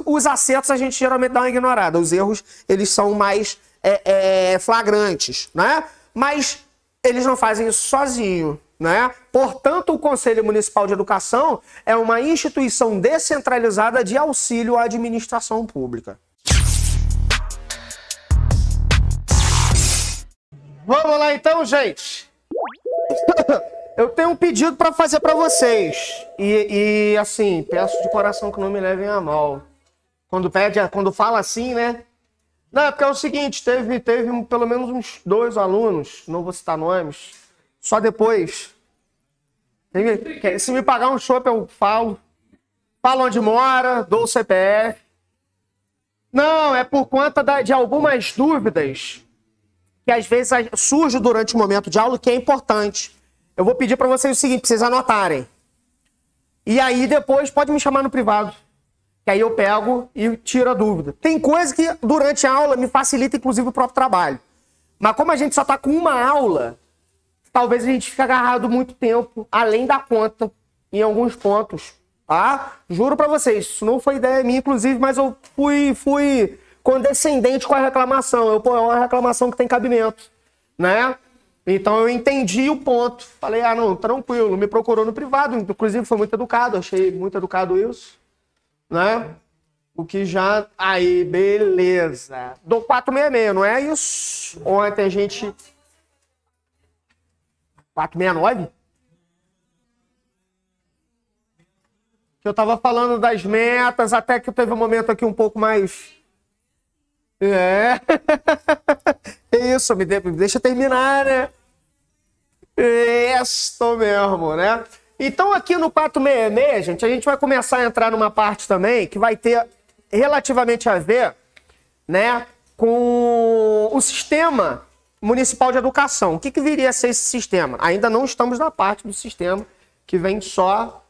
Os acertos a gente geralmente dá uma ignorada. Os erros, eles são mais flagrantes, né? Mas eles não fazem isso sozinho, né? Portanto, o Conselho Municipal de Educação é uma instituição descentralizada de auxílio à administração pública. Vamos lá então, gente. Eu tenho um pedido para fazer para vocês. E assim, peço de coração que não me levem a mal. Quando fala assim, né? Não, é porque é o seguinte, teve pelo menos uns 2 alunos, não vou citar nomes, só depois. Se me pagar um chopp, eu falo onde mora, dou o CPF. Não, é por conta de algumas dúvidas que às vezes surge durante o momento de aula, que é importante. Eu vou pedir para vocês o seguinte, pra vocês anotarem. E aí depois pode me chamar no privado. Que aí eu pego e tiro a dúvida. Tem coisa que durante a aula me facilita, inclusive, o próprio trabalho. Mas como a gente só está com uma aula, talvez a gente fique agarrado muito tempo, além da conta, em alguns pontos. Tá? Juro para vocês, isso não foi ideia minha, inclusive, mas eu fui condescendente com a reclamação. É uma reclamação que tem cabimento, né? Então eu entendi o ponto. Falei, não, tranquilo. Me procurou no privado, inclusive foi muito educado, achei muito educado isso. Né? O que já... Aí, beleza. Dou 466, não é isso? Ontem a gente... 469? Eu tava falando das metas, até que teve um momento aqui um pouco mais... É isso, me deixa terminar, né? Isso mesmo, né? Então aqui no 466, gente, a gente vai começar a entrar numa parte também que vai ter relativamente a ver, né, com o sistema municipal de educação. O que viria a ser esse sistema? Ainda não estamos na parte do sistema que vem só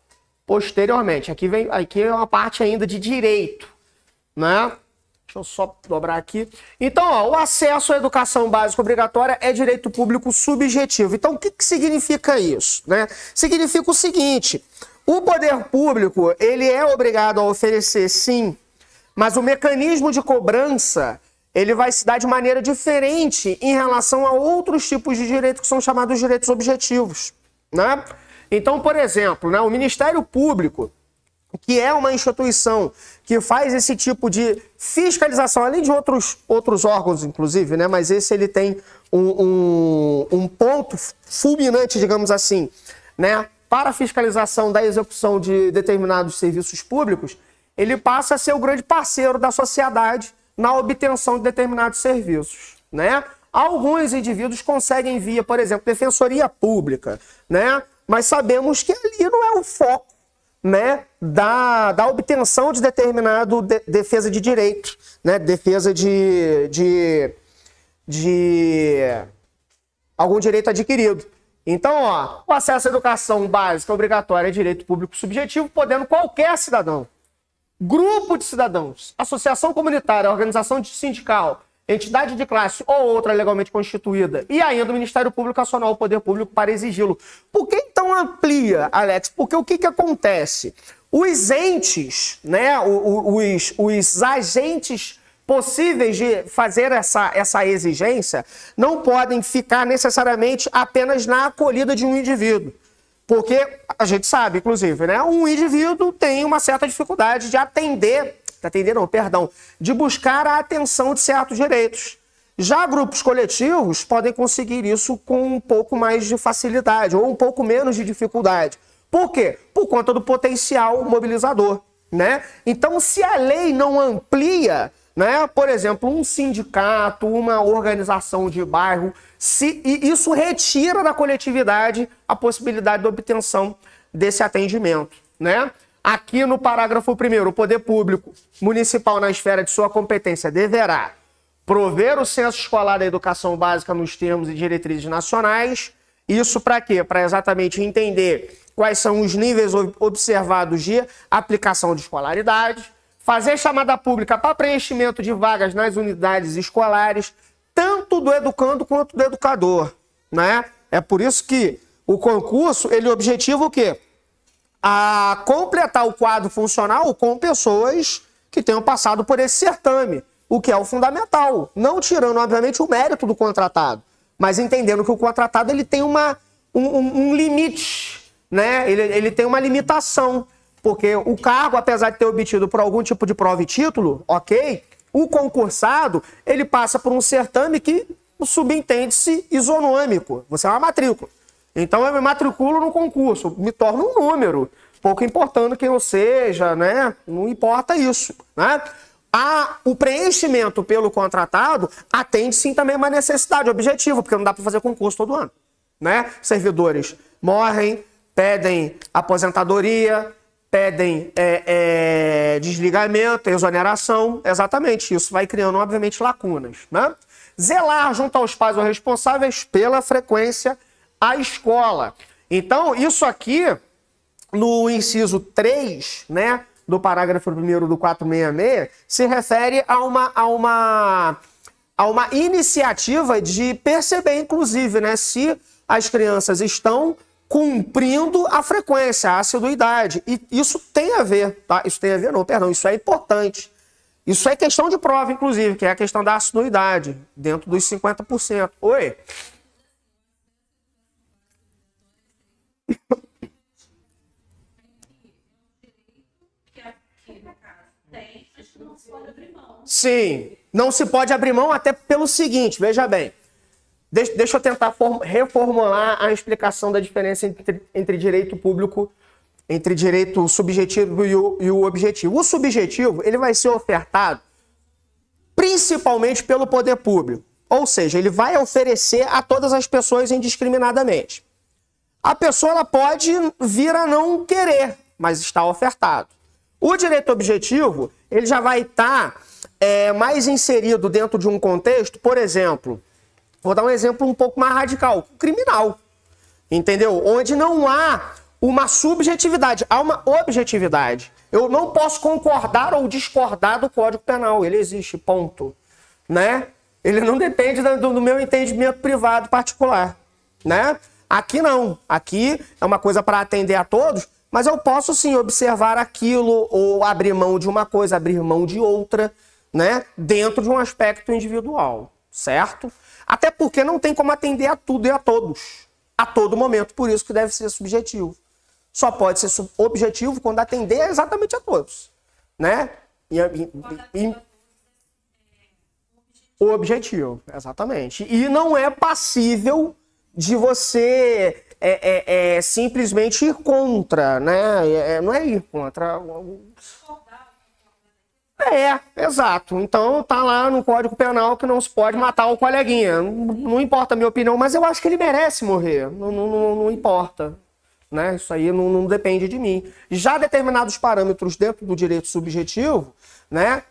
posteriormente. Aqui é uma parte ainda de direito, né? Deixa eu só dobrar aqui. Então, ó, o acesso à educação básica obrigatória é direito público subjetivo. Então, o que significa isso, né? Significa o seguinte, o poder público, ele é obrigado a oferecer, sim, mas o mecanismo de cobrança, ele vai se dar de maneira diferente em relação a outros tipos de direito que são chamados direitos objetivos, né? Então, por exemplo, né, o Ministério Público, que é uma instituição que faz esse tipo de fiscalização, além de outros órgãos, inclusive, né? Mas esse ele tem um ponto fulminante, digamos assim, né? Para a fiscalização da execução de determinados serviços públicos, ele passa a ser o grande parceiro da sociedade na obtenção de determinados serviços, né? Alguns indivíduos conseguem via, por exemplo, defensoria pública, né? Mas sabemos que ali não é o foco, né, da obtenção de determinado defesa de direito, né, defesa de algum direito adquirido. Então, ó, o acesso à educação básica obrigatória é direito público subjetivo, podendo qualquer cidadão, grupo de cidadãos, associação comunitária, organização sindical, entidade de classe ou outra legalmente constituída, e ainda o Ministério Público acionar o poder público para exigi-lo. Por que então amplia, Alex? Porque o que acontece? Os entes, né, os agentes possíveis de fazer essa exigência não podem ficar necessariamente apenas na acolhida de um indivíduo. Porque a gente sabe, inclusive, né, um indivíduo tem uma certa dificuldade de buscar a atenção de certos direitos. Já grupos coletivos podem conseguir isso com um pouco mais de facilidade ou um pouco menos de dificuldade. Por quê? Por conta do potencial mobilizador, né? Então, se a lei não amplia, né, por exemplo, um sindicato, uma organização de bairro, e isso retira da coletividade a possibilidade de obtenção desse atendimento, né? Aqui no parágrafo 1º, o poder público municipal na esfera de sua competência deverá prover o censo escolar da educação básica nos termos e diretrizes nacionais. Isso para quê? Para exatamente entender quais são os níveis observados de aplicação de escolaridade, fazer chamada pública para preenchimento de vagas nas unidades escolares, tanto do educando quanto do educador, né? É por isso que o concurso, ele objetiva o quê? A completar o quadro funcional com pessoas que tenham passado por esse certame, o que é o fundamental. Não tirando, obviamente, o mérito do contratado, mas entendendo que o contratado ele tem um limite, né? Ele tem uma limitação, porque o cargo, apesar de ter obtido por algum tipo de prova e título, ok, o concursado, ele passa por um certame que subentende-se isonômico. Você é uma matrícula. Então eu me matriculo no concurso, me torno um número, pouco importando quem eu seja, né? Não importa isso, né? O preenchimento pelo contratado atende sim também a uma necessidade objetiva, porque não dá para fazer concurso todo ano, né? Servidores morrem, pedem aposentadoria, pedem desligamento, exoneração, exatamente isso, vai criando obviamente lacunas, né? Zelar junto aos pais ou responsáveis pela frequência à escola. Então, isso aqui, no inciso 3, né, do parágrafo 1º do 466, se refere a uma iniciativa de perceber, inclusive, né, se as crianças estão cumprindo a frequência, a assiduidade. E isso tem a ver, tá? Isso tem a ver, não, perdão, isso é importante. Isso é questão de prova, inclusive, que é a questão da assiduidade, dentro dos 50%. Oi? Sim, não se pode abrir mão até pelo seguinte, veja bem. Deixa eu tentar reformular a explicação da diferença entre direito público, entre direito subjetivo e o objetivo. O subjetivo, ele vai ser ofertado principalmente pelo poder público. Ou seja, ele vai oferecer a todas as pessoas indiscriminadamente. A pessoa ela pode vir a não querer, mas está ofertado. O direito objetivo, ele já vai estar mais inserido dentro de um contexto, por exemplo, vou dar um exemplo um pouco mais radical, criminal, entendeu? Onde não há uma subjetividade, há uma objetividade. Eu não posso concordar ou discordar do Código Penal, ele existe, ponto. Né? Ele não depende do meu entendimento privado particular. Né? Aqui não, aqui é uma coisa para atender a todos, mas eu posso sim observar aquilo ou abrir mão de uma coisa, abrir mão de outra, né? Dentro de um aspecto individual, certo? Até porque não tem como atender a tudo e a todos, a todo momento, por isso que deve ser subjetivo. Só pode ser objetivo quando atender exatamente a todos, né? O objetivo, exatamente. E não é passível de você simplesmente ir contra, né? Não é ir contra. Exato. Então tá lá no Código Penal que não se pode matar o coleguinha. Não importa a minha opinião, mas eu acho que ele merece morrer. Não importa. Né? Isso aí não depende de mim. Já determinados parâmetros dentro do direito subjetivo, né,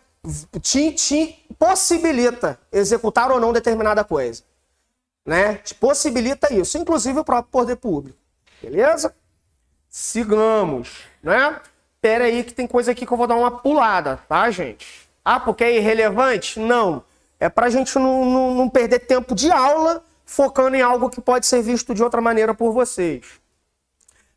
te possibilita executar ou não determinada coisa. Né? Te possibilita isso, inclusive o próprio poder público. Beleza? Sigamos. Né? Pera aí que tem coisa aqui que eu vou dar uma pulada, tá, gente? Ah, porque é irrelevante? Não. É pra gente não perder tempo de aula focando em algo que pode ser visto de outra maneira por vocês.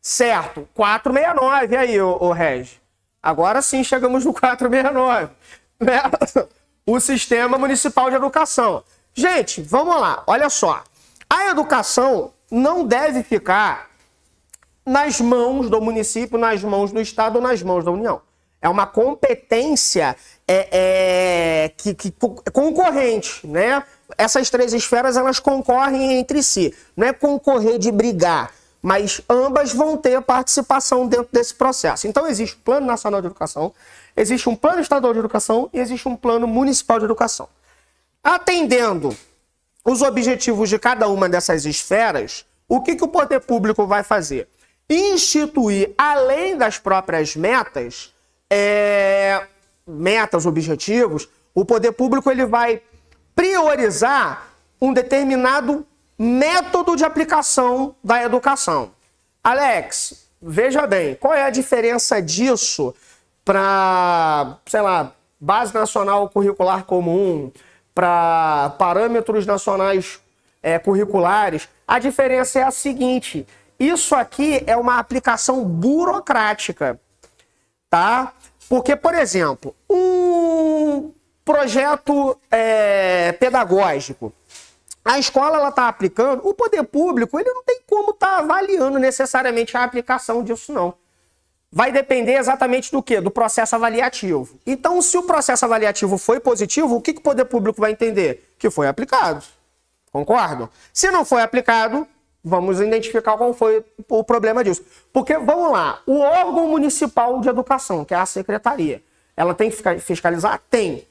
Certo, 469, aí, ô Regi. Agora sim chegamos no 469. Né? O Sistema Municipal de Educação. Gente, vamos lá, olha só. A educação não deve ficar nas mãos do município, nas mãos do Estado ou nas mãos da União. É uma competência concorrente, né? Essas três esferas, elas concorrem entre si. Não é concorrer de brigar, mas ambas vão ter participação dentro desse processo. Então, existe o Plano Nacional de Educação, existe um Plano Estadual de Educação e existe um Plano Municipal de Educação. Atendendo os objetivos de cada uma dessas esferas, o que o poder público vai fazer? Instituir, além das próprias metas, objetivos, o poder público ele vai priorizar um determinado método de aplicação da educação. Alex, veja bem, qual é a diferença disso para, sei lá, Base Nacional Curricular Comum, para parâmetros nacionais curriculares? A diferença é a seguinte, isso aqui é uma aplicação burocrática, tá? Porque, por exemplo, um projeto pedagógico. A escola ela está aplicando, o poder público ele não tem como estar avaliando necessariamente a aplicação disso, não. Vai depender exatamente do quê? Do processo avaliativo. Então, se o processo avaliativo foi positivo, o que o poder público vai entender? Que foi aplicado. Concordam? Se não foi aplicado, vamos identificar qual foi o problema disso. Porque, vamos lá, o órgão municipal de educação, que é a secretaria, ela tem que fiscalizar? Tem.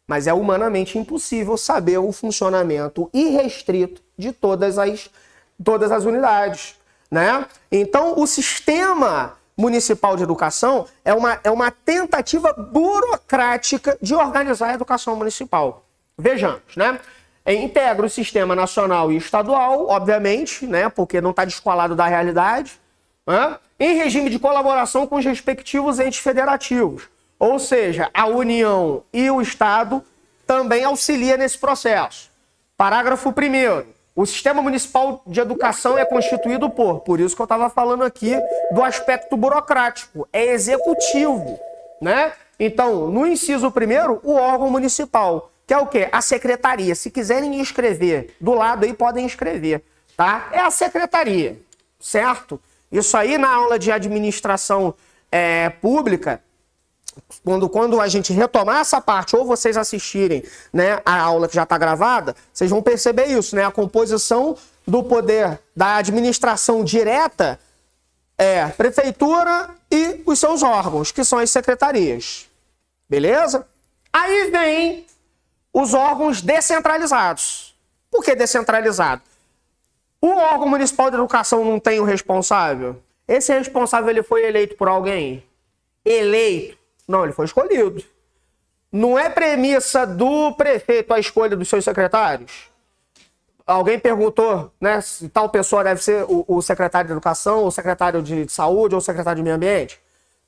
Mas é humanamente impossível saber o funcionamento irrestrito de todas as unidades, né? Então, o sistema municipal de educação é uma tentativa burocrática de organizar a educação municipal. Vejamos, né? Integra o sistema nacional e estadual, obviamente, né? Porque não está descolado da realidade, né? Em regime de colaboração com os respectivos entes federativos. Ou seja, a União e o Estado também auxiliam nesse processo. Parágrafo 1º. O sistema municipal de educação é constituído por isso que eu estava falando aqui do aspecto burocrático, é executivo, né? Então, no inciso 1º, o órgão municipal, que é o quê? A secretaria. Se quiserem escrever do lado aí, podem escrever, tá? É a secretaria, certo? Isso aí na aula de administração pública, quando a gente retomar essa parte, ou vocês assistirem, né, a aula que já está gravada, vocês vão perceber isso, né? A composição do poder da administração direta é prefeitura e os seus órgãos, que são as secretarias. Beleza? Aí vem os órgãos descentralizados. Por que descentralizado? O órgão municipal de educação não tem o responsável? Esse responsável ele foi eleito por alguém? Eleito? Não, ele foi escolhido. Não é premissa do prefeito a escolha dos seus secretários? Alguém perguntou, né, se tal pessoa deve ser o secretário de educação, o secretário de saúde ou o secretário de meio ambiente?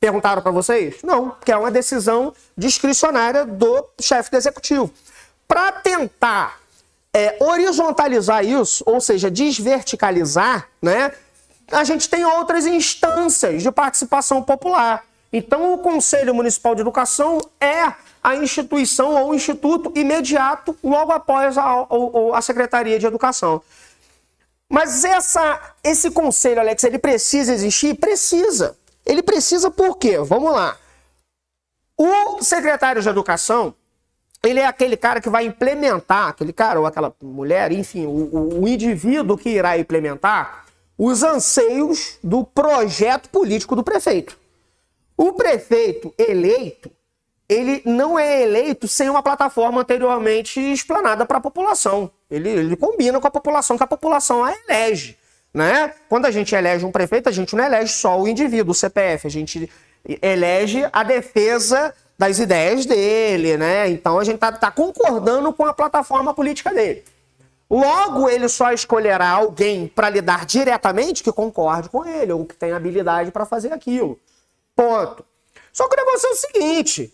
Perguntaram para vocês? Não, porque é uma decisão discricionária do chefe do executivo. Para tentar horizontalizar isso, ou seja, desverticalizar, né, a gente tem outras instâncias de participação popular. Então, o Conselho Municipal de Educação é a instituição ou o instituto imediato logo após a Secretaria de Educação. Mas esse conselho, Alex, ele precisa existir? Precisa. Ele precisa por quê? Vamos lá. O secretário de Educação, ele é aquele cara que vai implementar, aquele cara ou aquela mulher, enfim, o indivíduo que irá implementar os anseios do projeto político do prefeito. O prefeito eleito, ele não é eleito sem uma plataforma anteriormente explanada para a população. Ele combina com a população, que a população a elege, né? Quando a gente elege um prefeito, a gente não elege só o indivíduo, o CPF, a gente elege a defesa das ideias dele, né? Então a gente tá concordando com a plataforma política dele. Logo, ele só escolherá alguém para lidar diretamente que concorde com ele, ou que tenha habilidade para fazer aquilo. Ponto. Só que o negócio é o seguinte,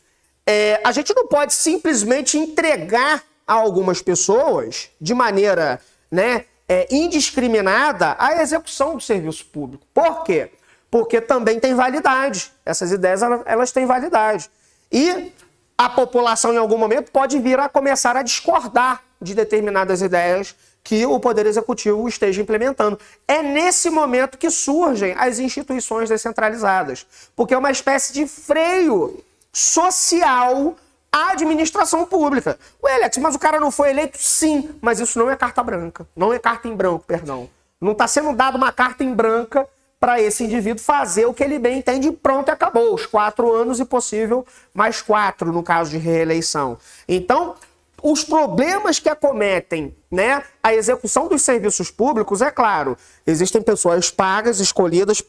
a gente não pode simplesmente entregar a algumas pessoas de maneira, né, indiscriminada a execução do serviço público. Por quê? Porque também tem validade. Essas ideias, elas têm validade. E a população, em algum momento, pode vir a começar a discordar de determinadas ideias que o Poder Executivo esteja implementando. É nesse momento que surgem as instituições descentralizadas, porque é uma espécie de freio social à administração pública. Ué, Alex, mas o cara não foi eleito? Sim, mas isso não é carta branca. Não é carta em branco, perdão. Não está sendo dada uma carta em branca para esse indivíduo fazer o que ele bem entende e pronto, acabou. Os 4 anos e possível mais 4 no caso de reeleição. Então, os problemas que acometem, né, a execução dos serviços públicos, é claro, existem pessoas pagas, escolhidas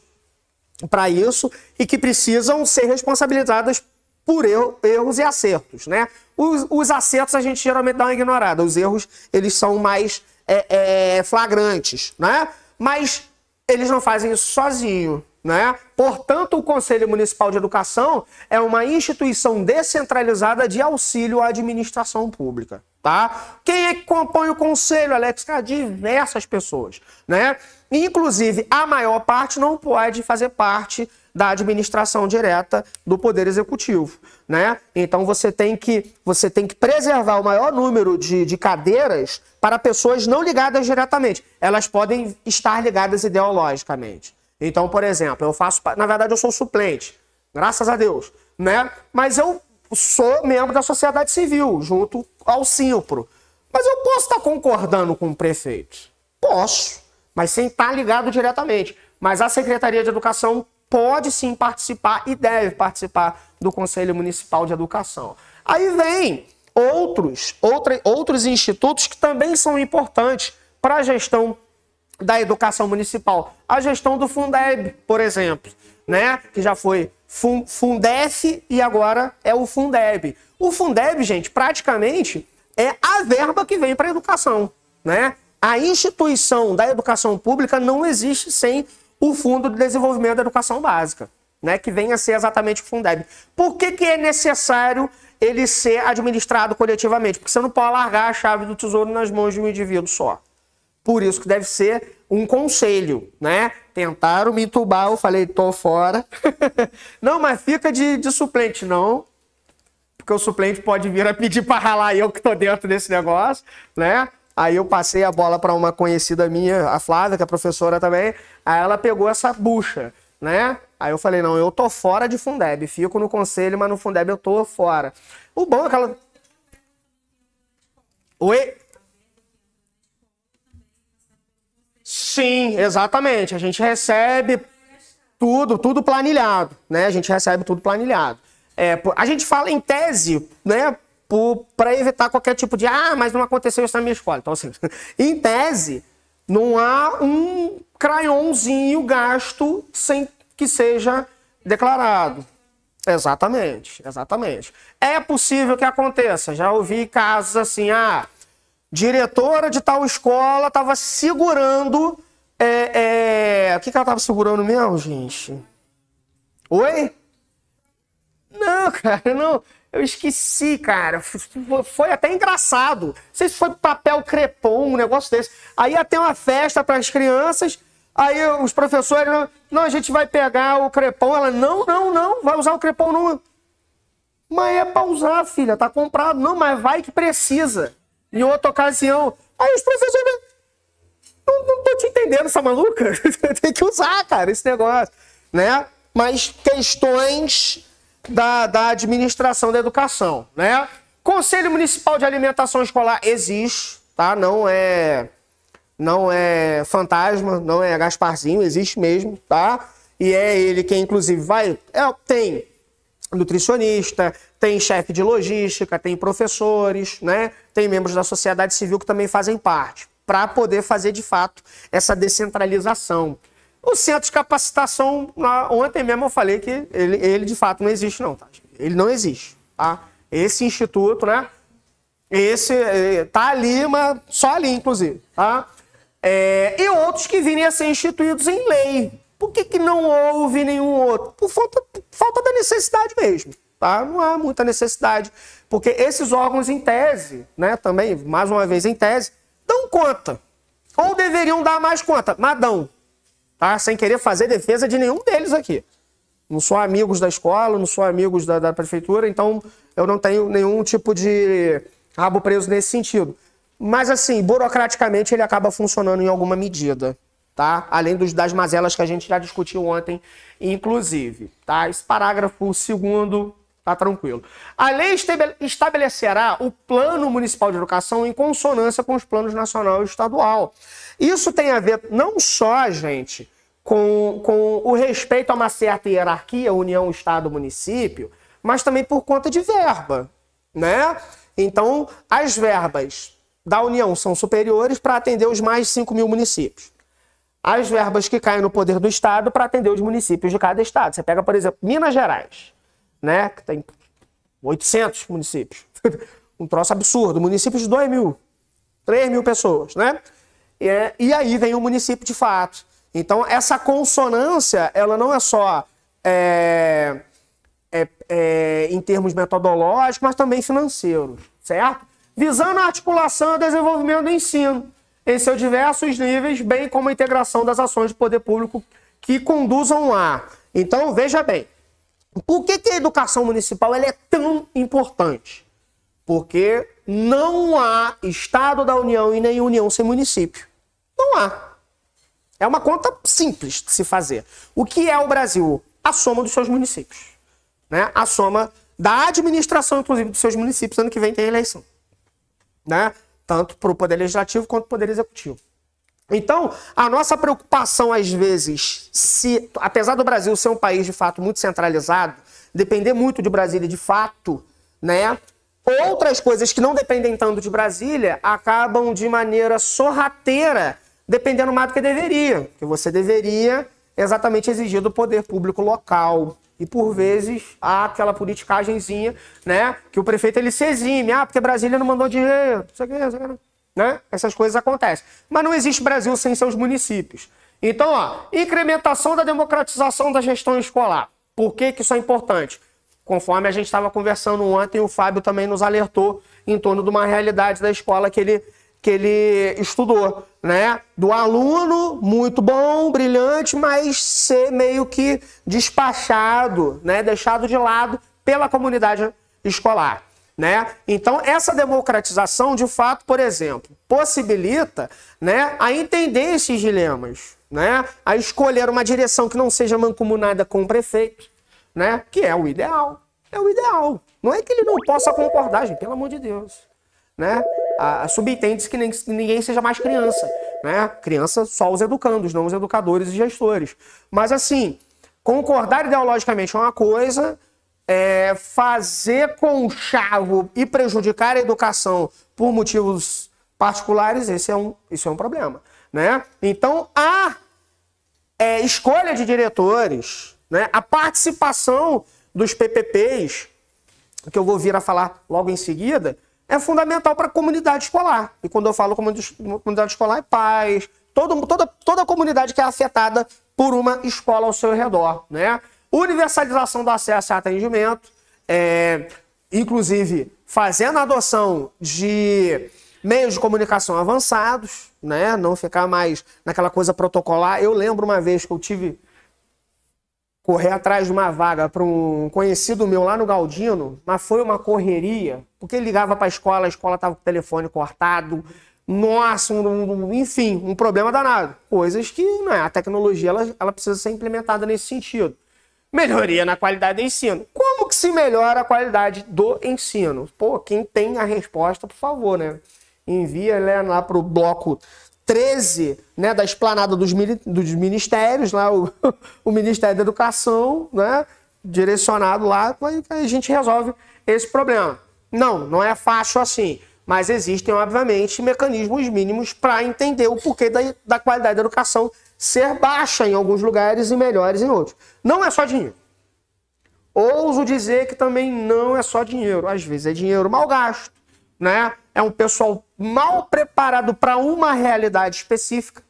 para isso e que precisam ser responsabilizadas por erros e acertos, né? Os acertos a gente geralmente dá uma ignorada, os erros eles são mais flagrantes, né? Mas eles não fazem isso sozinho, né? Portanto, o Conselho Municipal de Educação é uma instituição descentralizada de auxílio à administração pública, tá? Quem é que compõe o Conselho, Alex? Cara, diversas pessoas, né? Inclusive, a maior parte não pode fazer parte da administração direta do Poder Executivo, né? Então você tem que preservar o maior número de cadeiras para pessoas não ligadas diretamente. Elas podem estar ligadas ideologicamente. Então, por exemplo, na verdade eu sou suplente, graças a Deus, né? Mas eu sou membro da sociedade civil, junto ao Simpro. Mas eu posso estar concordando com o prefeito? Posso, mas sem estar ligado diretamente. Mas a Secretaria de Educação pode sim participar e deve participar do Conselho Municipal de Educação. Aí vem outros institutos que também são importantes para a gestão da educação municipal. A gestão do Fundeb, por exemplo, né? Que já foi Fundef e agora é o Fundeb. O Fundeb, gente, praticamente é a verba que vem para a educação, né? A instituição da educação pública não existe sem o Fundo de Desenvolvimento da Educação Básica, né? Que vem a ser exatamente o Fundeb. Por que é necessário ele ser administrado coletivamente? Porque você não pode largar a chave do tesouro nas mãos de um indivíduo só. Por isso que deve ser um conselho, né? Tentaram me entubar, eu falei, tô fora. Não, mas fica de suplente, não. Porque o suplente pode vir a pedir para ralar eu que tô dentro desse negócio, né? Aí eu passei a bola para uma conhecida minha, a Flávia, que é professora também. Aí ela pegou essa bucha, né? Aí eu falei, não, eu tô fora de Fundeb. Fico no conselho, mas no Fundeb eu tô fora. O bom é que ela... Oi? Sim, exatamente. A gente recebe tudo planilhado, né? A gente recebe tudo planilhado. A gente fala em tese, né? Para evitar qualquer tipo de, mas não aconteceu isso na minha escola. Então, assim, em tese, não há um crayonzinho gasto sem que seja declarado. Exatamente, exatamente. É possível que aconteça. Já ouvi casos assim, diretora de tal escola estava segurando... O que ela estava segurando mesmo, gente? Oi? Não, cara, não. Eu esqueci, cara. Foi até engraçado. Não sei se foi papel crepom, um negócio desse. Aí ia ter uma festa para as crianças. Aí os professores, não, a gente vai pegar o crepom. Ela, não, vai usar o crepom não. Mas é para usar, filha, tá comprado. Não, mas vai que precisa. Em outra ocasião. Aí os professores, não tô te entendendo, essa maluca. Tem que usar, cara, esse negócio, né? Mas questões da administração da educação, né? Conselho Municipal de Alimentação Escolar existe, tá? Não é fantasma, não é Gasparzinho, existe mesmo, tá? E é ele quem, inclusive, tem nutricionista, tem chefe de logística, tem professores, né? Tem membros da sociedade civil que também fazem parte, para poder fazer, de fato, essa descentralização. O centro de capacitação, ontem mesmo eu falei que ele de fato não existe não, tá? Ele não existe, tá? Esse instituto, né? Esse tá ali, mas só ali, inclusive, tá? E outros que virem a ser instituídos em lei. Por que não houve nenhum outro? Por falta da necessidade mesmo, tá? Não há muita necessidade, porque esses órgãos em tese, né? Também, mais uma vez em tese, dão conta. Ou deveriam dar mais conta, mas dão. Tá? Sem querer fazer defesa de nenhum deles aqui. Não sou amigos da escola, não sou amigos da prefeitura, então eu não tenho nenhum tipo de rabo preso nesse sentido. Mas assim, burocraticamente ele acaba funcionando em alguma medida, tá? Além das mazelas que a gente já discutiu ontem, inclusive, tá? Esse parágrafo 2º tá tranquilo. A lei estabelecerá o Plano Municipal de Educação em consonância com os planos nacional e estadual. Isso tem a ver não só, gente, com o respeito a uma certa hierarquia, União, Estado, Município, mas também por conta de verba, né? Então, as verbas da União são superiores para atender os mais de 5 mil municípios. As verbas que caem no poder do Estado para atender os municípios de cada estado. Você pega, por exemplo, Minas Gerais, né? Que tem 800 municípios. Um troço absurdo. Municípios de 2 mil, 3 mil pessoas, né? E aí vem o município de fato. Então, essa consonância, ela não é só em termos metodológicos, mas também financeiros, certo? Visando a articulação e desenvolvimento do ensino em seus diversos níveis, bem como a integração das ações de poder público que conduzam a. Então, veja bem, por que a educação municipal ela é tão importante? Porque não há Estado da União e nem União sem município. Não há. É uma conta simples de se fazer. O que é o Brasil? A soma dos seus municípios. Né? A soma da administração, inclusive, dos seus municípios. Ano que vem tem eleição. Né? Tanto para o Poder Legislativo quanto para o Poder Executivo. Então, a nossa preocupação, às vezes, apesar do Brasil ser um país, de fato, muito centralizado, depender muito de Brasília, de fato, né? Outras coisas que não dependem tanto de Brasília acabam de maneira sorrateira, dependendo mais do que deveria. Que você deveria exatamente exigir do poder público local. E, por vezes, há aquela politicagenzinha, né? Que o prefeito ele se exime. Ah, porque Brasília não mandou dinheiro. Isso aqui, né? Essas coisas acontecem. Mas não existe Brasil sem seus municípios. Então, ó, incrementação da democratização da gestão escolar. Por que isso é importante? Conforme a gente estava conversando ontem, o Fábio também nos alertou em torno de uma realidade da escola que ele estudou, né? Do aluno muito bom, brilhante, mas ser meio que despachado, né? Deixado de lado pela comunidade escolar. Né? Então, essa democratização, de fato, por exemplo, possibilita, né, a entender esses dilemas, né, a escolher uma direção que não seja mancomunada com o prefeito, né, que é o ideal. É o ideal. Não é que ele não possa concordar, gente, pelo amor de Deus. Né? Subentende-se que ninguém seja mais criança. Né? Criança só os educandos, não os educadores e gestores. Mas, assim, concordar ideologicamente é uma coisa... fazer conchavo e prejudicar a educação por motivos particulares, isso é um problema. Né? Então, a escolha de diretores, né? A participação dos PPPs, que eu vou vir a falar logo em seguida, é fundamental para a comunidade escolar. E quando eu falo comunidade escolar, é pais, toda a comunidade que é afetada por uma escola ao seu redor. Né? Universalização do acesso a atendimento, inclusive fazendo a adoção de meios de comunicação avançados, né? Não ficar mais naquela coisa protocolar. Eu lembro uma vez que eu tive correr atrás de uma vaga para um conhecido meu lá no Galdino, mas foi uma correria, porque ele ligava para a escola estava com o telefone cortado. Nossa, enfim, um problema danado. Coisas que, né, a tecnologia ela precisa ser implementada nesse sentido. Melhoria na qualidade do ensino. Como que se melhora a qualidade do ensino? Pô, quem tem a resposta, por favor, né? Envia lá para o bloco 13, né, da esplanada dos ministérios, lá o Ministério da Educação, né, direcionado lá, aí a gente resolve esse problema. Não é fácil assim, mas existem, obviamente, mecanismos mínimos para entender o porquê da qualidade da educação ser baixa em alguns lugares e melhores em outros. Não é só dinheiro. Ouso dizer que também não é só dinheiro. Às vezes é dinheiro mal gasto, né? É um pessoal mal preparado para uma realidade específica,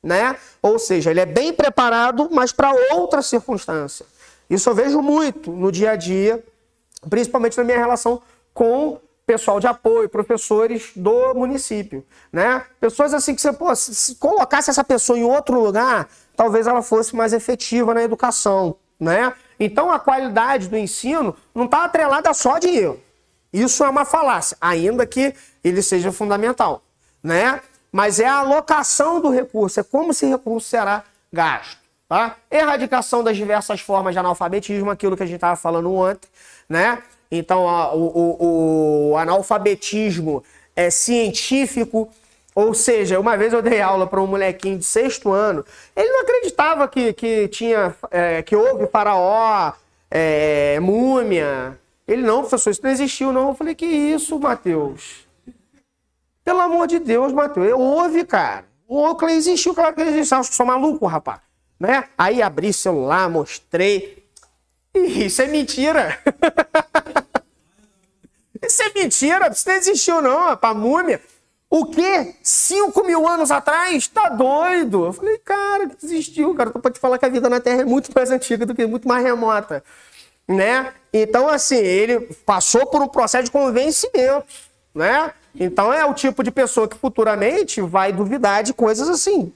né? Ou seja, ele é bem preparado, mas para outra circunstância. Isso eu vejo muito no dia a dia, principalmente na minha relação com pessoal de apoio, professores do município, né? Pessoas assim que você, pô, se colocasse essa pessoa em outro lugar, talvez ela fosse mais efetiva na educação, né? Então a qualidade do ensino não está atrelada só a dinheiro. Isso é uma falácia, ainda que ele seja fundamental, né? Mas é a alocação do recurso, é como esse recurso será gasto, tá? Erradicação das diversas formas de analfabetismo, aquilo que a gente estava falando ontem, né? Então, o analfabetismo é científico, ou seja, uma vez eu dei aula para um molequinho de 6º ano, ele não acreditava que houve faraó, múmia. Ele, não, professor, isso não existiu, não. Eu falei, que isso, Matheus? Pelo amor de Deus, Matheus, houve, cara. O que existiu, claro que existiu. Acho que sou maluco, rapaz. Né? Aí abri o celular, mostrei. Isso é mentira. Isso é mentira, isso não existiu não, rapaz, múmia. O quê? 5.000 anos atrás? Tá doido? Eu falei, cara, que existiu, cara. Tô pra te falar que a vida na Terra é muito mais antiga do que muito mais remota, né? Então, assim, ele passou por um processo de convencimento, né? Então é o tipo de pessoa que futuramente vai duvidar de coisas assim,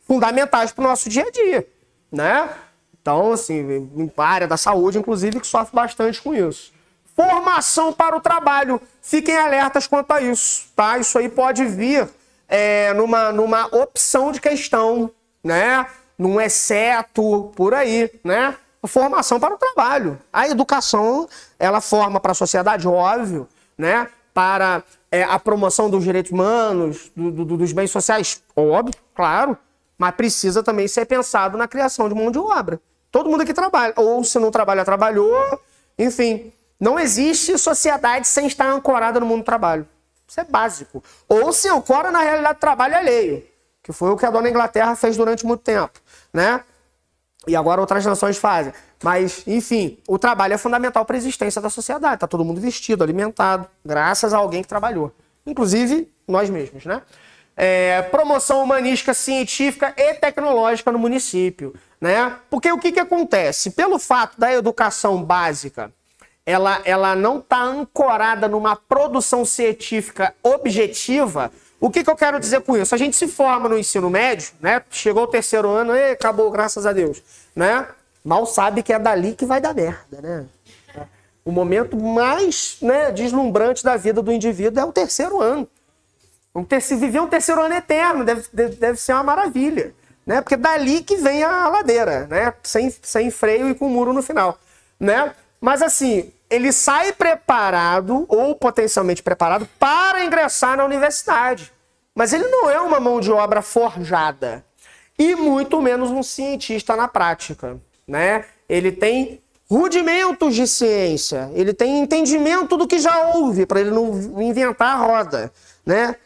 fundamentais pro nosso dia a dia. né? Então, assim, a área da saúde, inclusive, que sofre bastante com isso. Formação para o trabalho. Fiquem alertas quanto a isso, tá? Isso aí pode vir numa opção de questão, né? Num exceto, por aí, né? Formação para o trabalho. A educação, ela forma para a sociedade, óbvio, né? Para a promoção dos direitos humanos, dos bens sociais, óbvio, claro, mas precisa também ser pensado na criação de mão de obra. Todo mundo aqui trabalha, ou se não trabalha, trabalhou, enfim. Não existe sociedade sem estar ancorada no mundo do trabalho. Isso é básico. Ou se ancora na realidade do trabalho alheio, que foi o que a dona Inglaterra fez durante muito tempo, né? E agora outras nações fazem. Mas, enfim, o trabalho é fundamental para a existência da sociedade. Está todo mundo vestido, alimentado, graças a alguém que trabalhou. Inclusive, nós mesmos, né? Promoção humanística, científica e tecnológica no município, né? Porque o que acontece? Pelo fato da educação básica, ela não está ancorada numa produção científica objetiva. O que eu quero dizer com isso? A gente se forma no ensino médio, né? Chegou o terceiro ano e acabou, graças a Deus, né? Mal sabe que é dali que vai dar merda, né? O momento mais, né, deslumbrante da vida do indivíduo é o terceiro ano. Viver um terceiro ano eterno deve ser uma maravilha, né? Porque dali que vem a ladeira, né? Sem freio e com muro no final, né? Mas assim, ele sai preparado ou potencialmente preparado para ingressar na universidade. Mas ele não é uma mão de obra forjada e muito menos um cientista na prática, né? Ele tem rudimentos de ciência, ele tem entendimento do que já houve para ele não inventar a roda, né?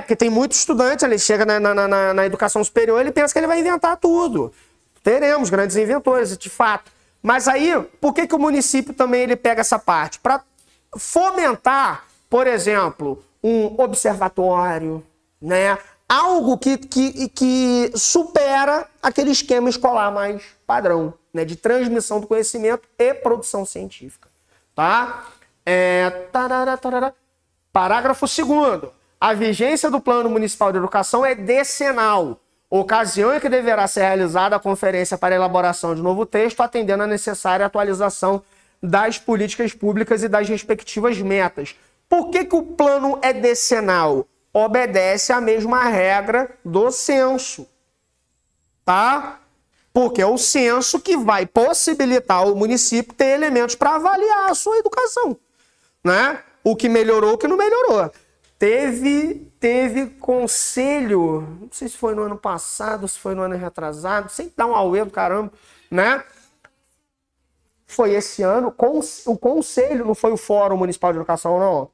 Porque tem muito estudante, ele chega na educação superior, ele pensa que ele vai inventar tudo. Teremos grandes inventores, de fato. Mas aí, por que o município também ele pega essa parte? Para fomentar, por exemplo, um observatório, né? Algo que supera aquele esquema escolar mais padrão, né? De transmissão do conhecimento e produção científica. Tá? Parágrafo 2º. A vigência do Plano Municipal de Educação é decenal, ocasião em que deverá ser realizada a conferência para elaboração de novo texto, atendendo à necessária atualização das políticas públicas e das respectivas metas. Por que o plano é decenal? Obedece à mesma regra do censo, tá? Porque é o censo que vai possibilitar o município ter elementos para avaliar a sua educação, né? O que melhorou, o que não melhorou. Teve conselho, não sei se foi no ano passado, se foi no ano retrasado, sem dar um auê do caramba, né? Foi esse ano, o conselho, não foi o Fórum Municipal de Educação, não?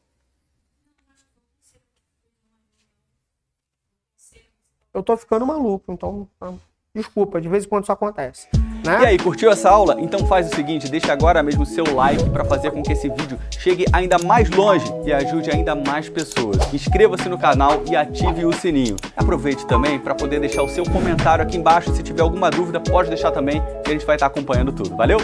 Eu tô ficando maluco, então desculpa, de vez em quando isso acontece, né? E aí, curtiu essa aula? Então faz o seguinte, deixa agora mesmo o seu like para fazer com que esse vídeo chegue ainda mais longe e ajude ainda mais pessoas. Inscreva-se no canal e ative o sininho. Aproveite também para poder deixar o seu comentário aqui embaixo. Se tiver alguma dúvida, pode deixar também, que a gente vai estar acompanhando tudo. Valeu?